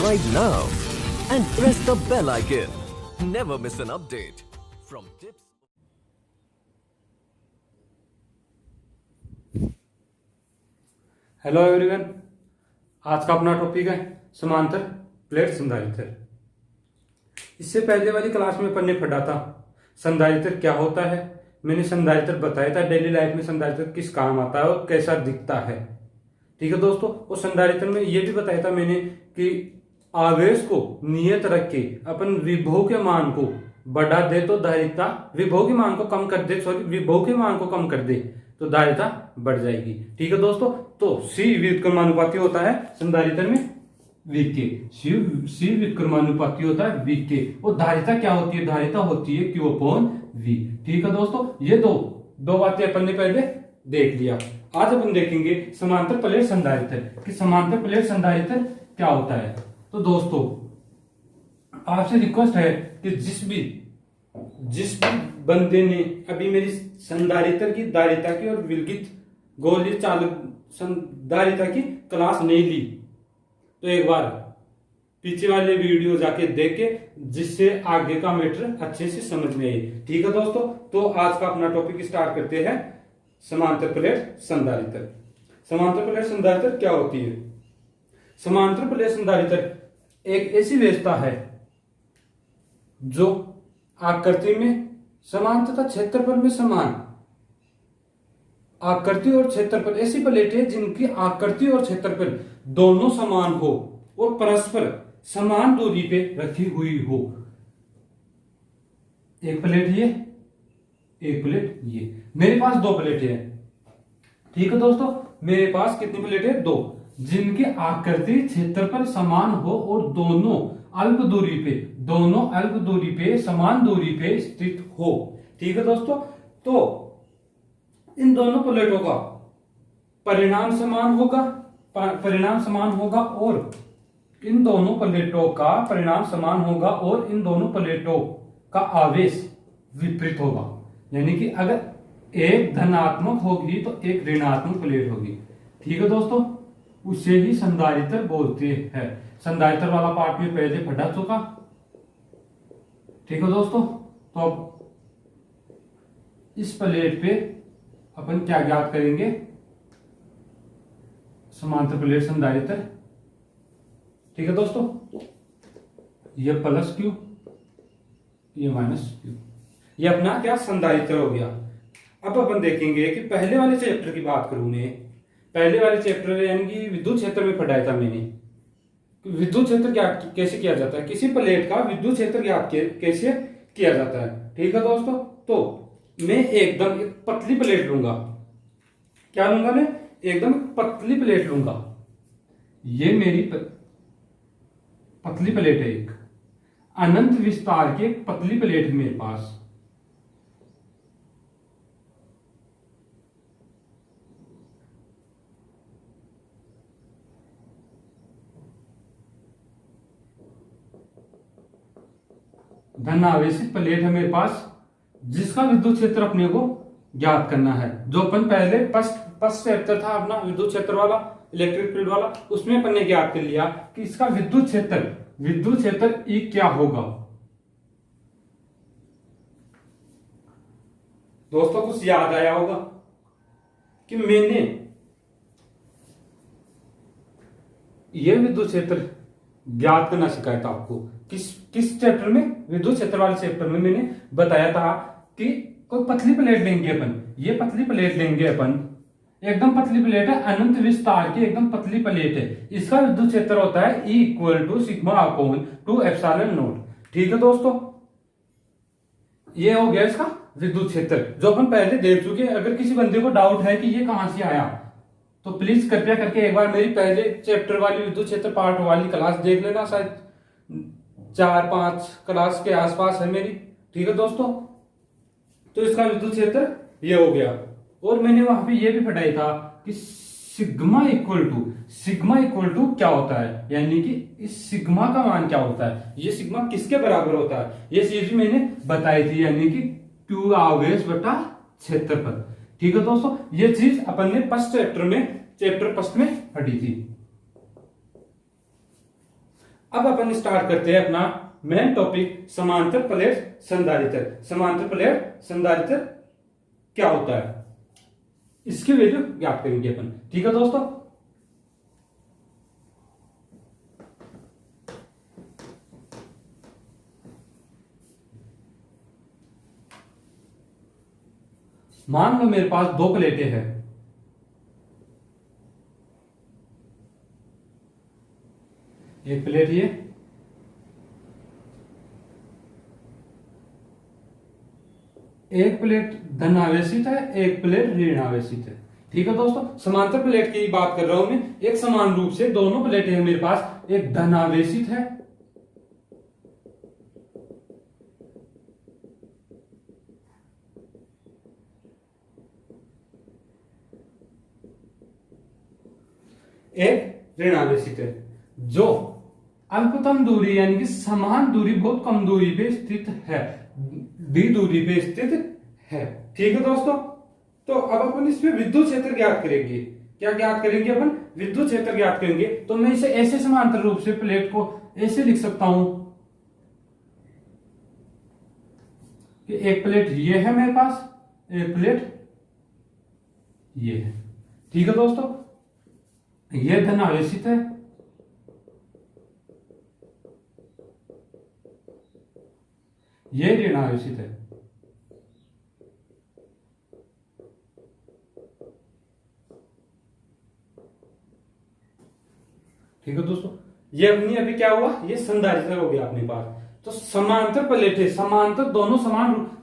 subscribe now and press the bell icon. Never miss an update from Tips. Hello everyone, आज का अपना topic है समांतर plate संधारित्र। इससे पहले वाली क्लास में अपन ने पढ़ा था संधारित्र क्या होता है। मैंने संधारित्र बताया था डेली लाइफ में संधारित्र किस काम आता है और कैसा दिखता है। ठीक है दोस्तों, और संधारित्र में ये भी बताया था मैंने कि आवेश को नियत रख के अपन विभव के मान को बढ़ा दे तो धारिता, विभव के मान को कम कर दे, विभव के मान को कम कर दे तो धारिता बढ़ जाएगी। ठीक है दोस्तों, तो सी व्युत्क्रमानुपाती होता है संधारित्र में V के, सी व्युत्क्रमानुपाती होता है V के, और धारिता क्या होती है? धारिता होती है Q/V। ठीक है दोस्तों, ये दो बातें अपन ने पहले देख लिया। आज अपन देखेंगे समांतर प्लेट संधारित्र कि समांतर प्लेट संधारित्र क्या होता है। तो दोस्तों आपसे रिक्वेस्ट है कि जिस भी बंदे ने अभी मेरी संधारित्र की धारिता की और विलगित गोलीय चालक संधारिता की क्लास नहीं ली तो एक बार पीछे वाले वीडियो जाके देख के, जिससे आगे का मैटर अच्छे से समझ में आए। ठीक है दोस्तों, तो आज का अपना टॉपिक स्टार्ट करते हैं समांतर प्लेट संधारित्र। समांतर प्लेट संधारित्र क्या होती है? समांतर प्लेट संधारित्र एक ऐसी व्यवस्था है जो आकृति में समान तथा क्षेत्रफल में समान, आकृति और क्षेत्रफल, ऐसी प्लेट है जिनकी आकृति और क्षेत्रफल दोनों समान हो और परस्पर समान दूरी पे रखी हुई हो। एक प्लेट ये, एक प्लेट ये। मेरे पास दो प्लेटें हैं। ठीक है दोस्तों, मेरे पास कितनी प्लेटें? दो, जिनकी आकृति क्षेत्रफल समान हो और दोनों अल्प दूरी पे समान दूरी पे स्थित हो। ठीक है दोस्तों, तो इन दोनों प्लेटों का परिणाम समान होगा और इन दोनों प्लेटों का परिणाम समान होगा और इन दोनों प्लेटों का आवेश विपरीत होगा। यानी कि अगर एक धनात्मक होगी तो एक ऋणात्मक प्लेट होगी। ठीक है दोस्तों, उसे ही संधारित्र बोलते हैं। संधारित्र वाला पार्ट में पहले पढ़ा चुका। ठीक है दोस्तों, तो अब इस प्लेट पे अपन क्या ज्ञात करेंगे? समांतर प्लेट संधारित्र। ठीक है दोस्तों, ये प्लस Q, ये माइनस Q, ये अपना क्या संधारित्र हो गया। अब अपन देखेंगे कि पहले वाले चैप्टर की बात करूं मैं, पहले वाले चैप्टर यानी कि विद्युत क्षेत्र में पढ़ाया था मैंने। विद्युत क्षेत्र क्या कैसे किया जाता है, किसी प्लेट का विद्युत क्षेत्र ज्ञात कैसे किया जाता है। ठीक है दोस्तों, तो मैं एकदम एक पतली प्लेट लूंगा। क्या लूंगा मैं? एकदम पतली प्लेट लूंगा। ये मेरी पतली प्लेट है, एक अनंत विस्तार की एक पतली प्लेट है मेरे पास। धनावेशित प्लेट है मेरे पास, जिसका विद्युत क्षेत्र अपने को ज्ञात करना है। जो अपन पहले फर्स्ट चैप्टर था अपना विद्युत क्षेत्र वाला, इलेक्ट्रिक फील्ड वाला, उसमें अपन ने ज्ञात कर लिया कि इसका विद्युत क्षेत्र E क्या होगा। दोस्तों कुछ याद आया होगा कि मैंने यह विद्युत क्षेत्र ज्ञात करना सिखाया था आपको। किस चैप्टर में? विद्युत क्षेत्र वाले चैप्टर में मैंने बताया था कि कोई पतली प्लेट लेंगे अपन, ये पतली प्लेट लेंगे अपन, एकदम पतली प्लेट है, अनंत विस्तार की एकदम पतली प्लेट है। इसका विद्युत क्षेत्र होता है E = σ/2ε0। ठीक है दोस्तों, ये हो गया इसका विद्युत क्षेत्र जो अपन पहले देख चुके। अगर किसी बंदे को डाउट है कि ये कहां से आया तो प्लीज कृपया करके एक बार मेरी पहले चैप्टर वाली विद्युत क्षेत्र पार्ट वाली क्लास देख लेना, शायद 4-5 क्लास के आसपास है मेरी। ठीक है दोस्तों, तो इसका विद्युत क्षेत्र ये हो गया। और मैंने वहां पे ये भी पढ़ाया था कि सिग्मा इक्वल टू क्या होता है, यानी कि इस सिग्मा का मान क्या होता है, ये सिग्मा किसके बराबर होता है, ये चीज भी मैंने बताई थी, यानी कि Q आवेश बटा क्षेत्रफल। ठीक है दोस्तों, ये चीज अपन ने चैप्टर फर्स्ट में पढ़ी थी। अब अपन स्टार्ट करते हैं अपना मेन टॉपिक, समांतर प्लेट संधारित्र। समांतर प्लेट संधारित्र क्या होता है, इसकी वैल्यू ज्ञात करेंगे अपन। ठीक है दोस्तों, मान लो मेरे पास दो प्लेटें हैं, एक प्लेट ये, एक प्लेट धन आवेशित है, एक प्लेट ऋण आवेशित है। ठीक है दोस्तों, समांतर प्लेट की बात कर रहा हूं मैं। एक समान रूप से दोनों प्लेटें हैं मेरे पास, एक धन आवेशित है, एक ऋण आवेशित है, जो अल्पतम दूरी यानी कि समान दूरी, बहुत कम दूरी पे स्थित है, डी दूरी पे स्थित है। ठीक है दोस्तों, तो अब अपन इसमें विद्युत क्षेत्र ज्ञात करेंगे। क्या ज्ञात करेंगे अपन? विद्युत क्षेत्र ज्ञात करेंगे। तो मैं इसे ऐसे समांतर रूप से प्लेट को ऐसे लिख सकता हूं कि एक प्लेट ये है मेरे पास, एक प्लेट ये है। ठीक है दोस्तों, ये धन आवेशित है, ये ऋण आवेशित है। ठीक है दोस्तों, ये अपनी अभी क्या हुआ, ये संधारित्र हो गया अपने पास। तो समांतर प्लेटें, समांतर दोनों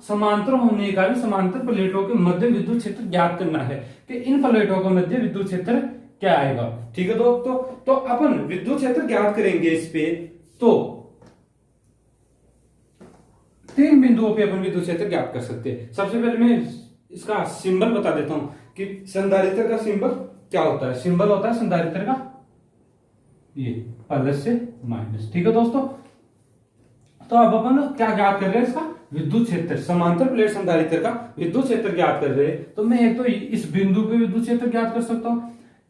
समांतर होने के कारण समांतर प्लेटों के मध्य विद्युत क्षेत्र ज्ञात करना है कि इन प्लेटों के मध्य विद्युत क्षेत्र क्या आएगा। ठीक है दोस्तों, तो अपन विद्युत क्षेत्र ज्ञात करेंगे इस पे। तो तीन बिंदुओं पे अपन विद्युत क्षेत्र ज्ञात कर सकते हैं। सबसे पहले मैं इसका सिंबल बता देता हूं कि संधारित्र का सिंबल क्या होता है। सिंबल होता है संधारित्र का ये प्लस से माइनस। ठीक है दोस्तों, तो अब अपन क्या ज्ञात कर रहे हैं, इसका विद्युत क्षेत्र। समांतर प्लेट संधारित्र का विद्युत क्षेत्र ज्ञात कर रहे हैं। तो मैं एक तो इस बिंदु पे विद्युत क्षेत्र ज्ञात कर सकता हूं,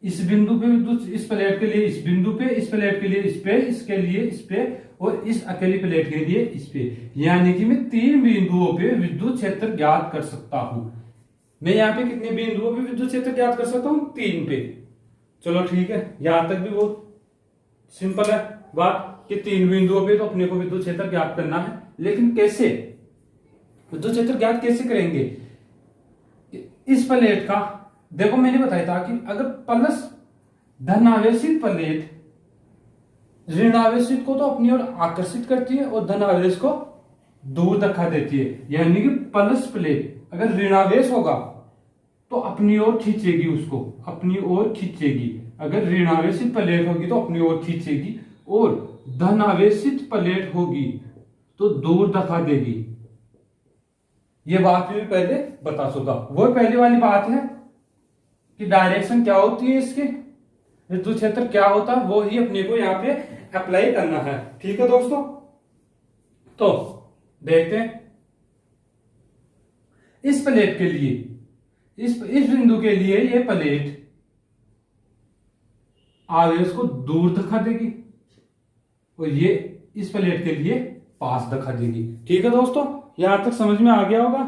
इस बिंदु पे विद्युत, इस प्लेट के लिए इस बिंदु पे, इस प्लेट के लिए इस पे, इसके लिए इस पे, और इस अकेली प्लेट के लिए इस पे। यानी कि मैं तीन बिंदुओं पे विद्युत क्षेत्र ज्ञात कर सकता हूं। मैं यहाँ पे कितने बिंदुओं पे विद्युत क्षेत्र ज्ञात कर सकता हूं? तीन पे। चलो ठीक है, यहां तक भी बहुत सिंपल है बात कि तीन बिंदुओं पे तो अपने को विद्युत क्षेत्र ज्ञात करना है। लेकिन कैसे विद्युत क्षेत्र ज्ञात कैसे करेंगे? इस प्लेट का देखो, मैंने बताया था कि अगर प्लस धन आवेशित प्लेट ऋण आवेशित को तो अपनी ओर आकर्षित करती है और धन आवेश को दूर धक्का देती है। यानी कि प्लस प्लेट अगर ऋणावेश होगा तो अपनी ओर खींचेगी, उसको अपनी ओर खींचेगी। अगर ऋणावेशित प्लेट होगी तो अपनी ओर खींचेगी, और धन आवेशित प्लेट होगी तो दूर धक्का देगी। ये बात भी पहले बता चुका। वो पहली वाली बात है कि डायरेक्शन क्या होती है, इसके विद्युत क्षेत्र क्या होता है, वो ही अपने को यहाँ पे अप्लाई करना है। ठीक है दोस्तों, तो देखते हैं इस प्लेट के लिए, इस बिंदु के लिए ये प्लेट आवेश को दूर धक्का देगी और ये इस प्लेट के लिए पास धक्का देगी। ठीक है दोस्तों, यहां तक समझ में आ गया होगा।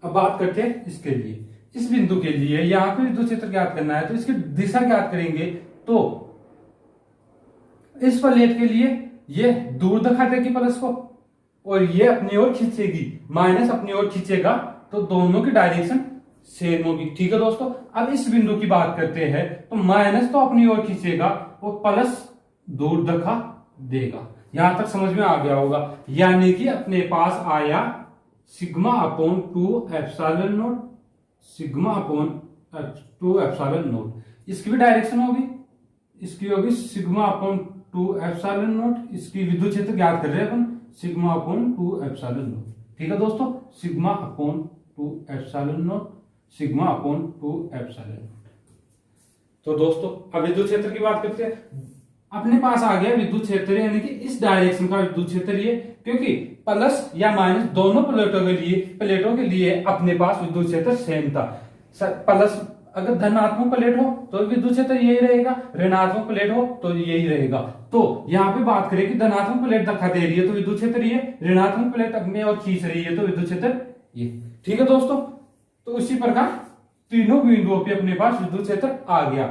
अब बात करते हैं इसके लिए, इस बिंदु के लिए यहां पे विद्युत क्षेत्र ज्ञात करना है। तो इसकी दिशा ज्ञात करेंगे। तो इस प्लेट के लिए ये दूर धक्का देगी प्लस को, और ये अपनी ओर खींचेगी, माइनस अपनी ओर खींचेगा, तो दोनों की डायरेक्शन सेम होगी। ठीक है दोस्तों, अब इस बिंदु की बात करते हैं। तो माइनस तो अपनी ओर खींचेगा और प्लस दूर धक्का देगा। यहां तक समझ में आ गया होगा। यानी कि अपने पास आया sigma upon 2 epsilon not, sigma upon 2 epsilon not. इसकी भी डायरेक्शन होगी, इसकी होगी सिग्मा अपॉन 2 एप्सिलॉन नॉट। इसकी विद्युत क्षेत्र ज्ञात कर रहे हैं अपन, सिग्मा अपॉन 2 एप्सिलॉन नॉट। ठीक है दोस्तों, sigma upon 2 epsilon not, sigma upon 2 epsilon not. तो दोस्तों अब विद्युत क्षेत्र की बात करते हैं। अपने पास आ गया विद्युत क्षेत्र, यानी कि इस डायरेक्शन का विद्युत क्षेत्र ये, क्योंकि प्लस या माइनस दोनों प्लेटों के लिए अपने पास विद्युत क्षेत्र सेम था। प्लस अगर धनात्मक प्लेट हो तो विद्युत क्षेत्र यही रहेगा, ऋणात्मक प्लेट हो तो यही रहेगा। तो यहाँ पे बात करें कि धनात्मक प्लेट दिखा दे रही है तो विद्युत क्षेत्र ये, ऋणात्मक प्लेट अपने और खींच रही है तो विद्युत क्षेत्र ये। ठीक है दोस्तों, तो इसी प्रकार तीनों बिंदुओं पे अपने पास विद्युत क्षेत्र आ गया।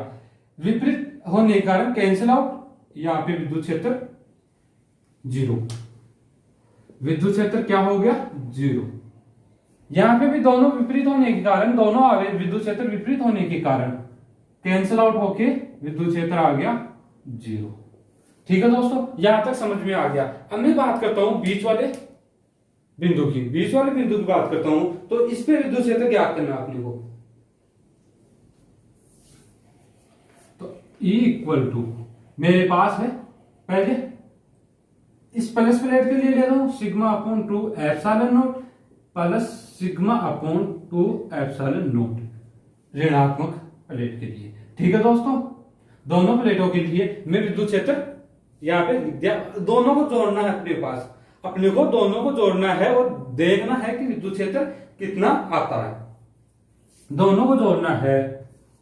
विपरीत होने के कारण कैंसिल आउट, यहाँ पे विद्युत क्षेत्र 0, विद्युत क्षेत्र क्या हो गया 0। यहां पे भी दोनों विपरीत होने के कारण, दोनों आवेश विद्युत क्षेत्र विपरीत होने के कारण कैंसिल आउट होके विद्युत क्षेत्र आ गया 0। ठीक है दोस्तों, यहां तक समझ में आ गया। अब मैं बात करता हूं बीच वाले बिंदु की, बीच वाले बिंदु की बात करता हूं तो इस पे विद्युत क्षेत्र ज्ञात करना आपने को। तो E इक्वल टू मेरे पास है, पहले इस प्लस प्लेट के लिए ले रहा हूं sigma upon 2 epsilon not plus sigma upon 2 epsilon not ऋणात्मक प्लेट के लिए। ठीक है दोस्तों, दोनों प्लेटों के लिए मैं विद्युत क्षेत्र यहाँ पे दोनों को जोड़ना है अपने पास, अपने को दोनों को जोड़ना है और देखना है कि विद्युत क्षेत्र कितना आता है, दोनों को जोड़ना है।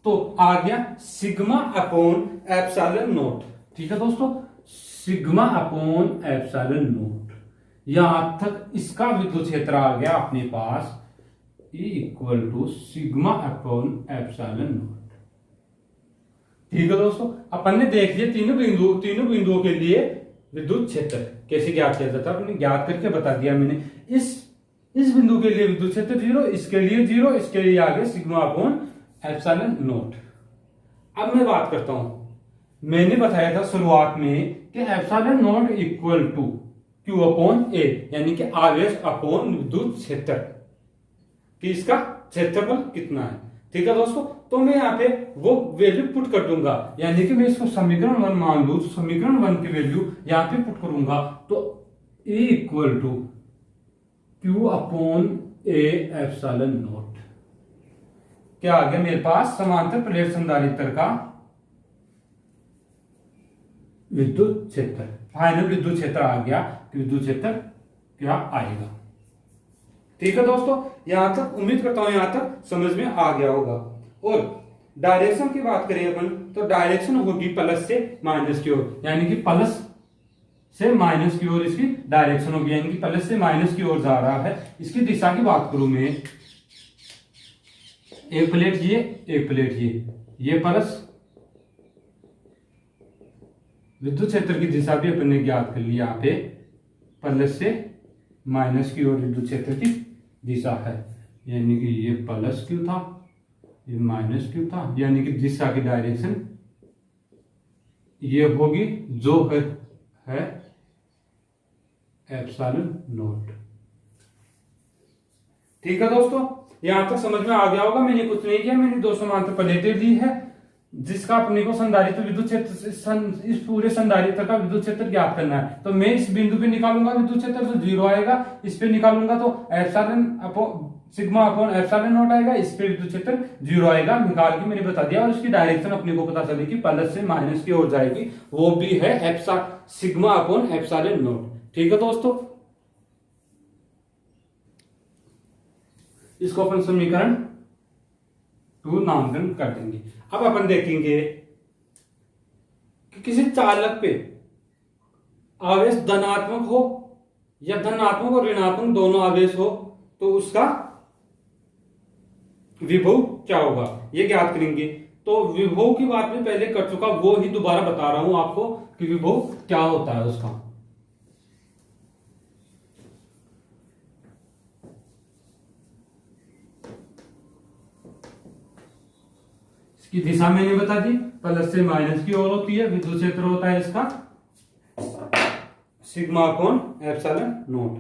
तो आ गया सिग्मा अपॉन एप्सिलॉन नॉट। ठीक है दोस्तों, सिग्मा अपॉन एप्सिलॉन नॉट, यहां तक इसका विद्युत क्षेत्र आ गया अपने पास E equal to sigma upon epsilon naught. ठीक है दोस्तों, अपन ने देख लिया तीनों बिंदुओं के लिए विद्युत क्षेत्र कैसे ज्ञात किया जाता है, अपने ज्ञात करके बता दिया मैंने। इस बिंदु के लिए विद्युत क्षेत्र 0, इसके लिए 0, इसके लिए आगे सिग्मा अपॉन एप्सिलॉन नॉट। अब मैं बात करता हूं, मैंने बताया था शुरुआत में कि epsilon naught equal to Q upon A, यानी कि आवेश अपॉन विद्युत क्षेत्र, कि इसका क्षेत्रफल कितना है। ठीक है दोस्तों, तो मैं यहाँ पे वो वैल्यू पुट कर दूंगा, यानी कि मैं इसको समीकरण 1 मान लू तो समीकरण 1 की वैल्यू यहाँ पे पुट करूंगा तो E equal to Q upon A epsilon naught. क्या आ गया मेरे पास, समांतर प्लेट संधारित्र का विद्युत क्षेत्र, फाइनल विद्युत क्षेत्र आ गया। विद्युत क्षेत्र क्या आएगा। ठीक है दोस्तों, यहां तक उम्मीद करता हूं यहां तक समझ में आ गया होगा। और डायरेक्शन की बात करें अपन तो डायरेक्शन होगी प्लस से माइनस की ओर, यानी कि प्लस से माइनस की ओर इसकी डायरेक्शन होगी, यानी कि प्लस से माइनस की ओर जा रहा है। इसकी दिशा की बात करूं मैं, एक प्लेट ये, एक प्लेट ये प्लस, विद्युत क्षेत्र की दिशा भी अपन ने ज्ञात कर ली, यहाँ पे प्लस से माइनस की ओर विद्युत क्षेत्र की दिशा है, यानी कि ये प्लस क्यू था, ये माइनस क्यू था, यानी कि दिशा की डायरेक्शन ये होगी जो है एप्सिलॉन नॉट। ठीक है दोस्तों, यहां तक समझ में आ गया होगा। मैंने कुछ नहीं किया, मैंने दो समांतर प्लेटें ली है जिसका अपने को संधारित्र विद्युत क्षेत्र, इस पूरे संधारित्र का विद्युत क्षेत्र ज्ञात करना है। तो मैं इस बिंदु पे निकालूंगा विद्युत क्षेत्र तो 0 आएगा, इस पे निकालूंगा तो epsilon upon sigma upon epsilon not आएगा, इस पे विद्युत क्षेत्र 0 आएगा। निकाल के मैंने बता दिया, और इसकी डायरेक्शन अपने को पता चले कि प्लस से माइनस की ओर जाएगी, वो भी है सिग्मा अपॉन एप्सिलॉन नॉट। ठीक है दोस्तों, इसको अपन समीकरण 2 नामकरण कर देंगे। अब अपन देखेंगे कि किसी चालक पे आवेश धनात्मक हो या धनात्मक और ऋणात्मक दोनों आवेश हो तो उसका विभव क्या होगा, ये ज्ञात करेंगे। तो विभव की बात में पहले कर चुका, वो ही दोबारा बता रहा हूं आपको कि विभव क्या होता है उसका। इसकी दिशा मैंने बता दी, प्लस से माइनस की ओर होती है, विद्युत क्षेत्र होता है इसका सिग्मा अपॉन एप्सिलॉन नॉट।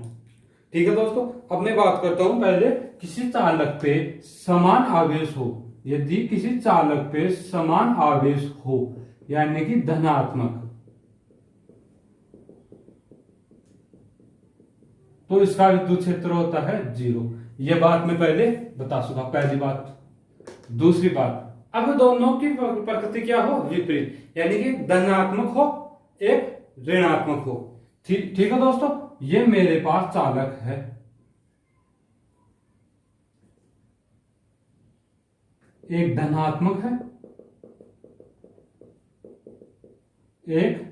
ठीक है दोस्तों, अब मैं बात करता हूं पहले किसी चालक पे समान आवेश हो, यदि किसी चालक पे समान आवेश हो यानी कि धनात्मक, तो इसका विद्युत क्षेत्र होता है 0। यह बात मैं पहले बता चुका, पहली बात। दूसरी बात, अब दोनों की प्रकृति क्या हो, विपरीत, यानी कि धनात्मक हो एक ऋणात्मक हो। ठीक है दोस्तों, ये मेरे पास चालक है, एक धनात्मक है, एक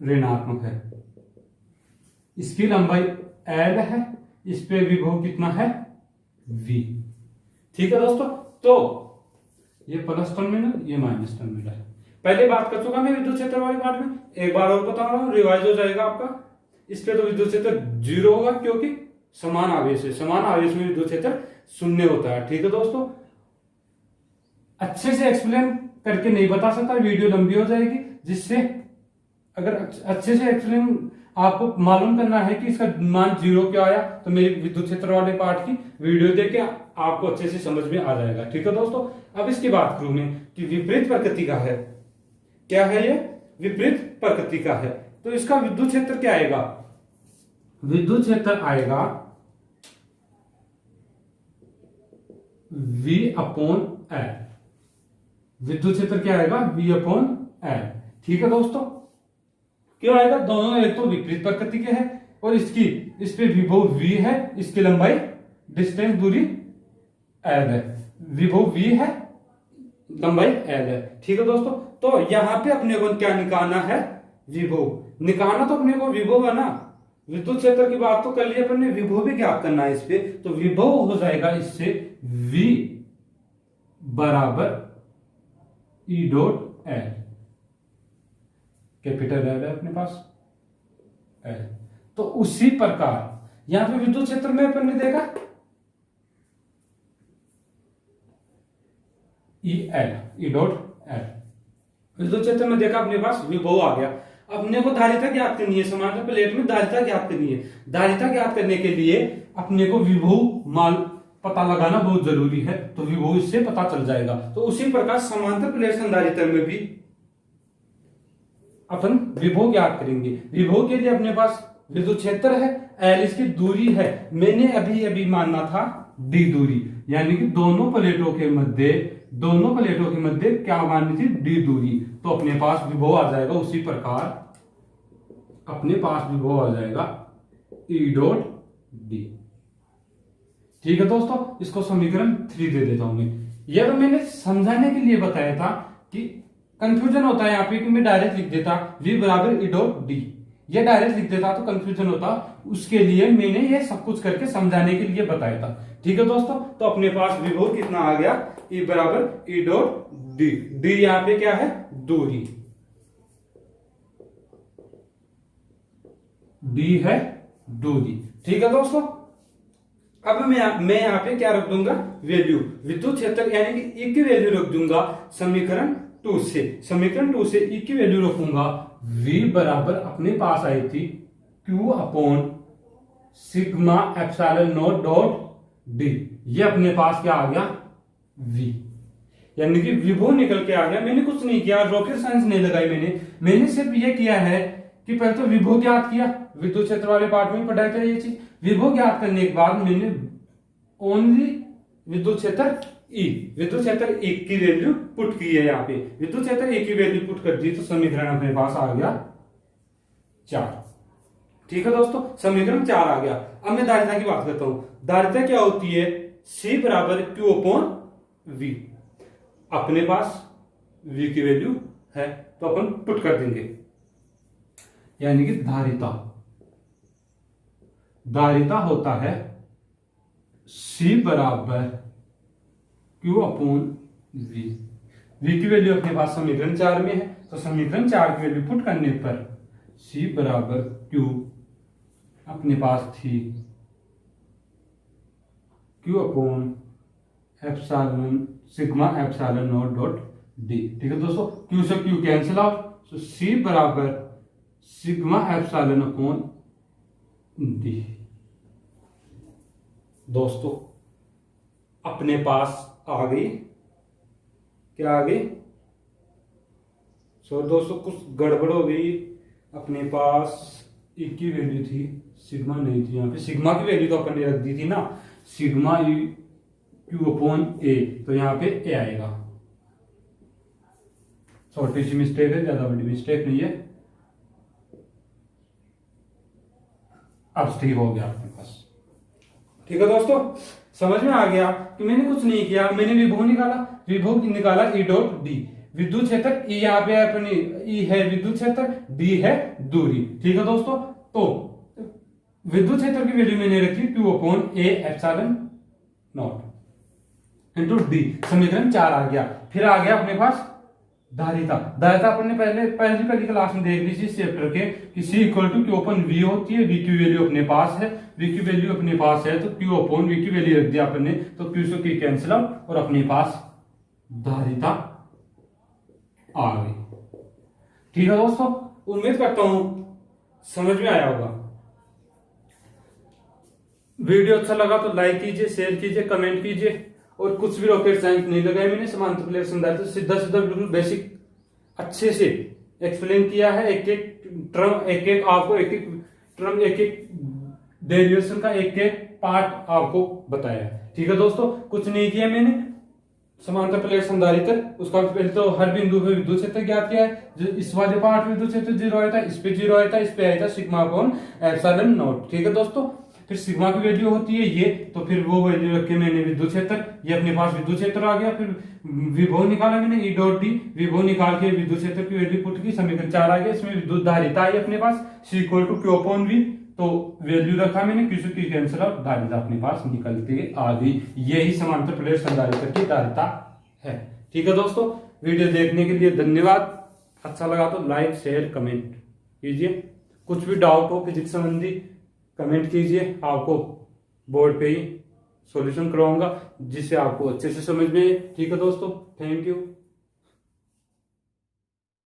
ऋणात्मक है। इसकी लंबाई L है, इस पे विभव कितना है V। ठीक है दोस्तों, तो ये प्लस टर्मिनल, ये माइनस टर्मिनल है। पहले बात कर चुका मैं विद्युत क्षेत्र वाली पार्ट में, एक बार और बता रहा हूं, रिवाइज हो जाएगा आपका। इस पे तो विद्युत क्षेत्र 0 होगा क्योंकि समान आवेश है, समान आवेश में विद्युत क्षेत्र 0 होता है। ठीक है दोस्तों, अच्छे से एक्सप्लेन करके नहीं बता सकता, वीडियो लंबी हो जाएगी। जिससे अगर अच्छे से एक्सप्लेन आपको मालूम करना है कि इसका मान 0 क्यों आया, तो मेरी विद्युत क्षेत्र वाले पार्ट की वीडियो देख के आपको अच्छे से समझ में आ जाएगा। ठीक है दोस्तों, अब इसकी बात करूं मैं कि विपरीत प्रकृति का है। क्या है ये? विपरीत प्रकृति का है। तो इसका विद्युत क्षेत्र क्या आएगा? विद्युत क्षेत्र आएगा V/L। विद्युत क्षेत्र क्या आएगा? V/L। ठीक है दोस्तों, क्यों आएगा? दोनों एक तो विपरीत प्रकृति के हैं और इस पे विभव V है, इसकी लंबाई डिस्टेंस दूरी L है। विभव V है, लंबाई L है। ठीक है दोस्तों, तो यहां पे अपने को क्या निकालना है? विभव निकालना, तो अपने को विभव है ना। विद्युत क्षेत्र की बात तो कर ली अपन ने, विभव भी ज्ञात करना है इस पे। तो विभव हो जाएगा इससे V बराबर E.L। कैपिटल L है अपने पास L। तो उसी प्रकार यहां पे विद्युत क्षेत्र में अपन ने देखा E.L। विद्युत क्षेत्र में देखा अपने पास विभव आ गया। अपने को धारिता ज्ञात करनी है, समांतर प्लेट में धारिता ज्ञात करनी है। धारिता ज्ञात करने के लिए अपने को विभव मान पता लगाना बहुत जरूरी है, तो विभव इससे पता चल जाएगा। तो उसी प्रकार समांतर प्लेट संधारित्र में भी अपन विभव ज्ञात करेंगे। विभव के लिए अपने पास विद्युत क्षेत्र है, L इसकी दूरी है। मैंने अभी मानना था D दूरी, यानी कि दोनों प्लेटों के मध्य क्या माननी थी? D दूरी। तो अपने पास विभव आ जाएगा उसी प्रकार, अपने पास विभव आ जाएगा E.D। ठीक है दोस्तों, इसको समीकरण 3 दे देता हूं मैं। यह तो मैंने समझाने के लिए बताया था कि कंफ्यूजन होता है यहाँ पे कि मैं डायरेक्ट लिख देता V बराबर E.D, ये डायरेक्ट लिख देता तो कंफ्यूजन होता। उसके लिए मैंने ये सब कुछ करके समझाने के लिए बताया था। ठीक है दोस्तों, तो अपने पास विभव कितना आ गया? E बराबर E.D। D यहाँ पे क्या है? दूरी। D है दूरी। ठीक है दोस्तों, अब मैं यहाँ पे क्या रख दूंगा? वैल्यू, विद्युत क्षेत्र यानी कि E की वैल्यू रख दूंगा समीकरण 2 से। समीकरण 2 से E की वैल्यू रखूंगा V बराबर अपने पास आई थी Q/σ/0 D। ये अपने पास क्या आ गया? V, यानी कि विभव निकल के आ गया। मैंने कुछ नहीं किया, रॉकेट साइंस नहीं लगाई मैंने सिर्फ ये किया है कि पहले तो विभव ज्ञात किया, विद्युत क्षेत्र वाले पार्ट में पढ़ाया था ये चीज। विभव ज्ञात करने के बाद मैंने ओनली विद्युत क्षेत्र E की वैल्यू पुट की है। यहाँ पे विद्युत क्षेत्र E की वैल्यू पुट कर दी तो समीकरण अपने पास आ गया 4। ठीक है दोस्तों, समीकरण 4 आ गया। अब मैं धारिता की बात करता हूं। धारिता क्या होती है? C बराबर Q/V। अपने पास V की वैल्यू है तो अपन पुट कर देंगे, यानी कि धारिता होता है C बराबर Q/V। V की वैल्यू अपने पास समीकरण 4 में है, तो समीकरण 4 की वैल्यू पुट करने पर C बराबर Q अपने पास थी Q/σ/0 D। ठीक है दोस्तों, Q से Q कैंसिल आउट, तो C बराबर σ/D। दोस्तों अपने पास आ गई, क्या आ गई? दोस्तों कुछ गड़बड़ हो गई। अपने पास E की वैल्यू थी, सिग्मा नहीं थी। यहाँ पे सिग्मा की वैल्यू तो अपन ने रख दी थी ना, सिग्मा Q/A, तो यहाँ पे A आएगा। छोटी सी मिस्टेक है, ज्यादा बड़ी मिस्टेक नहीं है। अब ठीक हो गया अपने पास। ठीक है दोस्तों, समझ में आ गया कि मैंने कुछ नहीं किया, मैंने विभव निकाला ई डॉट डी। विद्युत क्षेत्र ई यहाँ पे अपनी ई है विद्युत क्षेत्र, डी है दूरी। ठीक है दोस्तों, तो विद्युत क्षेत्र की वैल्यू मैंने रखी Q upon A epsilon not into D. समीकरण 4 आ गया। फिर आ गया अपने पास धारिता। अपन ने पहली क्लास में देख ली थी इस चैप्टर के कि C equal to Q upon V होती है। V की वैल्यू अपने पास है, V की वैल्यू अपने पास है तो Q अपॉन V की वैल्यू रख दिया अपन ने, तो Q से Q कैंसिल आउट और अपने पास धारिता आ गई। ठीक है दोस्तों, उम्मीद करता हूं समझ में आया होगा। वीडियो अच्छा लगा तो लाइक कीजिए, शेयर कीजिए, कमेंट कीजिए। और कुछ भी रॉकेट साइंस नहीं लगाया मैंने, समांतर प्लेट संधारित्र सीधा सीधा बिल्कुल बेसिक अच्छे से एक्सप्लेन किया है। एक एक ट्रम एक एक डेरिवेशन का एक एक पार्ट आपको बताया है। ठीक है दोस्तों, कुछ नहीं किया मैंने। समांतर प्लेट संधारित्र उसका पहले तो हर बिंदु पे विद्युत क्षेत्र ज्ञात किया है। जो इस वाले पार्ट में विद्युत क्षेत्र 0 आया था, इस पे 0 आया था, इस पे आया था सिग्मा अपॉन एप्सिलॉन नॉट। ठीक है दोस्तों, फिर सिग्मा की वैल्यू होती है ये, तो फिर वो वैल्यू रख के मैंने विद्युत क्षेत्र, ये अपने पास विद्युत क्षेत्र आ गया। फिर विभव निकाला मैंने ई डॉट डी, विभव निकाल के विद्युत क्षेत्र की वैल्यू पुट की, समीकरण 4 आ गया। इसमें विद्युत धारिता आई अपने पास C equal to Q upon V, तो वैल्यू रखा मैंने, Q से Q कैंसिल आउट, धारिता अपने पास निकलती आ गई। यही समांतर प्लेट संधारित्र की धारिता है। ठीक है दोस्तों, वीडियो देखने के लिए धन्यवाद। अच्छा लगा तो लाइक शेयर कमेंट कीजिए। कुछ भी डाउट हो फिजिक्स संबंधी कमेंट कीजिए, आपको बोर्ड पे ही सॉल्यूशन करवाऊंगा जिससे आपको अच्छे से समझ में। ठीक है दोस्तों, थैंक यू।